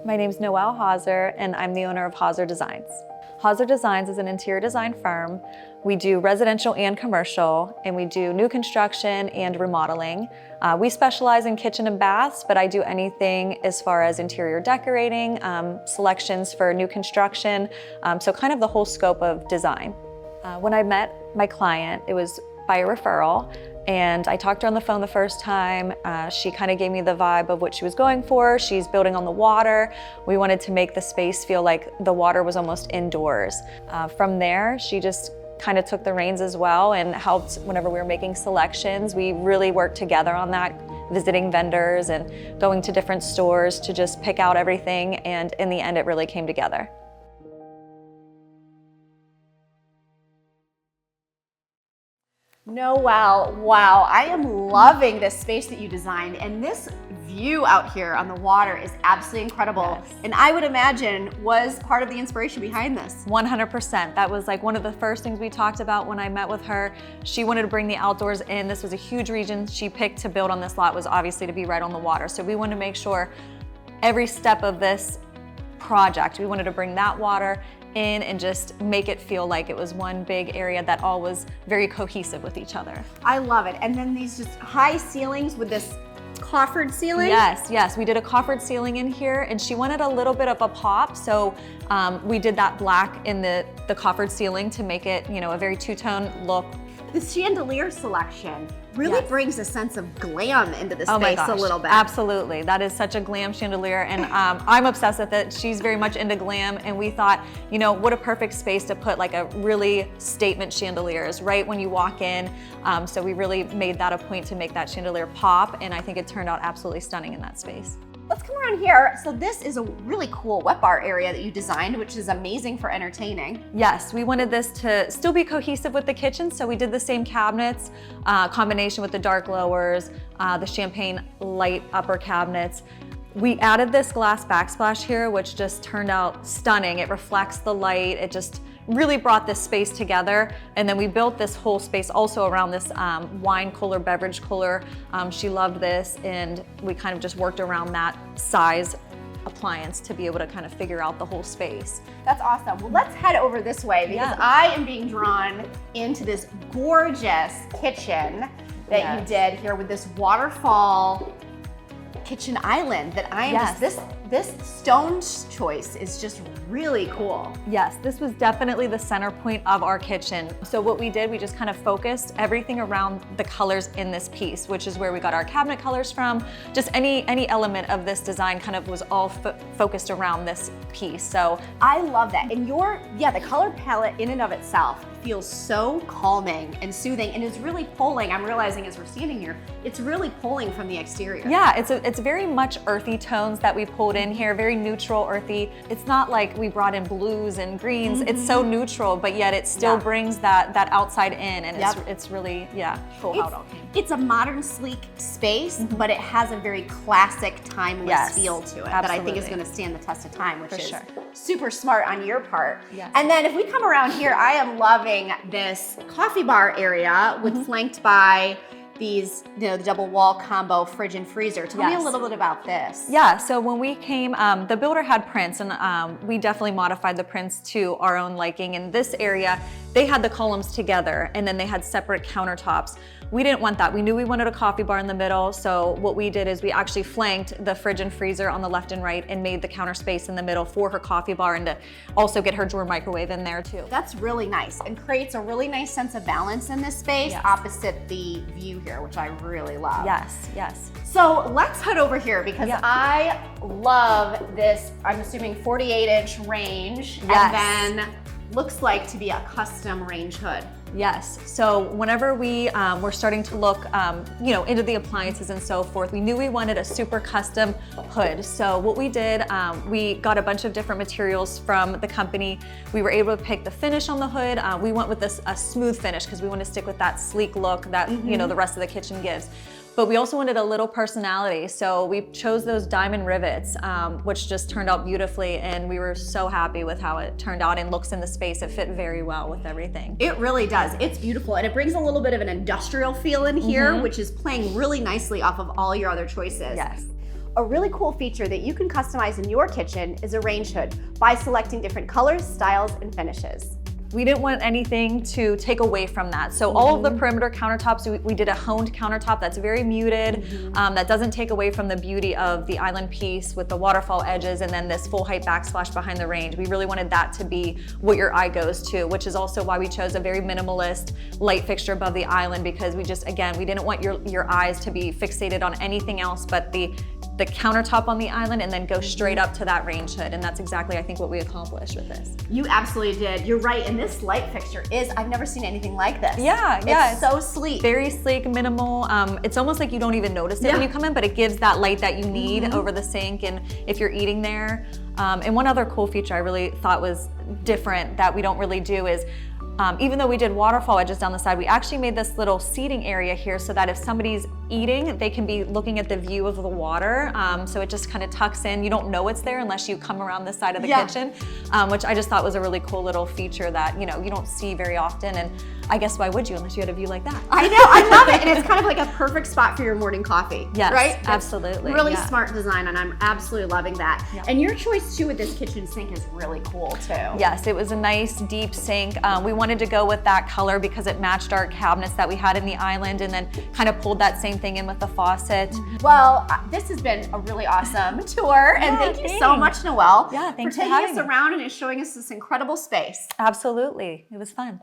My name's Noelle Haser, and I'm the owner of Haser Designs. Haser Designs is an interior design firm. We do residential and commercial, and we do new construction and remodeling. We specialize in kitchen and baths, but I do anything as far as interior decorating, selections for new construction, so kind of the whole scope of design. When I met my client, it was by a referral. And I talked to her on the phone the first time. She kind of gave me the vibe of what she was going for. She's building on the water. We wanted to make the space feel like the water was almost indoors. From there, she just kind of took the reins as well and helped whenever we were making selections. We really worked together on that, visiting vendors and going to different stores to just pick out everything. And in the end, it really came together. Noelle, wow, I am loving this space that you designed, and this view out here on the water is absolutely incredible. Yes. And I would imagine was part of the inspiration behind this. 100%. That was like one of the first things we talked about when I met with her. She wanted to bring the outdoors in. This was a huge region she picked to build on this lot, was obviously to be right on the water. So we wanted to make sure every step of this project, we wanted to bring that water in and just make it feel like it was one big area that all was very cohesive with each other. I love it. And then these just high ceilings with this coffered ceiling. Yes, we did a coffered ceiling in here, and she wanted a little bit of a pop, so we did that black in the coffered ceiling to make it, you know, a very two-tone look. The chandelier selection really brings a sense of glam into the space a little bit. Absolutely, that is such a glam chandelier, and I'm obsessed with it. She's very much into glam, and we thought, you know, what a perfect space to put like a really statement chandeliers right when you walk in. So we really made that a point to make that chandelier pop, and I think it turned out absolutely stunning in that space. Let's come around here. So this is a really cool wet bar area that you designed, which is amazing for entertaining. Yes, we wanted this to still be cohesive with the kitchen, so we did the same cabinets, combination with the dark lowers, the champagne light upper cabinets. We added this glass backsplash here, which just turned out stunning. It reflects the light. It just really brought this space together. And then we built this whole space also around this wine cooler, beverage cooler. She loved this, and we kind of just worked around that size appliance to be able to kind of figure out the whole space. That's awesome. Well, let's head over this way because I am being drawn into this gorgeous kitchen that you did here with this waterfall kitchen island that I am just, this stone choice is just really cool. Yes, this was definitely the center point of our kitchen. So what we did, we just kind of focused everything around the colors in this piece, which is where we got our cabinet colors from. Just any element of this design kind of was all focused around this piece. So I love that. And the color palette in and of itself feels so calming and soothing, and is really pulling, I'm realizing as we're standing here, it's really pulling from the exterior. Yeah, it's very much earthy tones that we pulled in here, very neutral, earthy. It's not like we brought in blues and greens. It's so neutral, but yet it still brings that outside in, and it's really, cool how it all came. It's a modern, sleek space, but it has a very classic, timeless feel to it that I think is gonna stand the test of time, which is super smart on your part. And then if we come around here, I am loving this coffee bar area with flanked by these, the double wall combo fridge and freezer. Tell me a little bit about this. Yeah, so when we came, the builder had prints, and we definitely modified the prints to our own liking. In this area, they had the columns together, and then they had separate countertops. We didn't want that. We knew we wanted a coffee bar in the middle, so what we did is we actually flanked the fridge and freezer on the left and right and made the counter space in the middle for her coffee bar, and to also get her drawer microwave in there too. That's really nice and creates a really nice sense of balance in this space opposite the view here, which I really love. Yes. So let's head over here because I love this, I'm assuming 48-inch range, and then looks like to be a custom range hood. Yes, so whenever we were starting to look into the appliances and so forth, we knew we wanted a super custom hood. So what we did, we got a bunch of different materials from the company. We were able to pick the finish on the hood. We went with a smooth finish because we want to stick with that sleek look that the rest of the kitchen gives. But we also wanted a little personality, so we chose those diamond rivets, which just turned out beautifully, and we were so happy with how it turned out and looks in the space. It fit very well with everything. It really does. It's beautiful, and it brings a little bit of an industrial feel in here, which is playing really nicely off of all your other choices. Yes. A really cool feature that you can customize in your kitchen is a range hood by selecting different colors, styles, and finishes. We didn't want anything to take away from that. So all of the perimeter countertops, we did a honed countertop that's very muted, that doesn't take away from the beauty of the island piece with the waterfall edges and then this full height backsplash behind the range. We really wanted that to be what your eye goes to, which is also why we chose a very minimalist light fixture above the island, because we just, again, we didn't want your eyes to be fixated on anything else but the countertop on the island and then go straight up to that range hood. And that's exactly, I think, what we accomplished with this. You absolutely did. You're right. And this light fixture is, I've never seen anything like this. Yeah. It's so sleek. Very sleek, minimal. It's almost like you don't even notice it when you come in, but it gives that light that you need over the sink and if you're eating there. And one other cool feature I really thought was different that we don't really do is, even though we did waterfall edges down the side, we actually made this little seating area here so that if somebody's eating, they can be looking at the view of the water. So it just kind of tucks in. You don't know it's there unless you come around this side of the kitchen, which I just thought was a really cool little feature that, you know, you don't see very often. And I guess why would you unless you had a view like that? I know, I love it. And it's kind of like a perfect spot for your morning coffee. Yes, right? Absolutely. Really smart design, and I'm absolutely loving that. And your choice too with this kitchen sink is really cool too. Yes, it was a nice deep sink. We wanted to go with that color because it matched our cabinets that we had in the island, and then kind of pulled that same thing in with the faucet. Well, this has been a really awesome tour, and thank you so much, Noelle, for taking us around and showing us this incredible space. Absolutely, it was fun.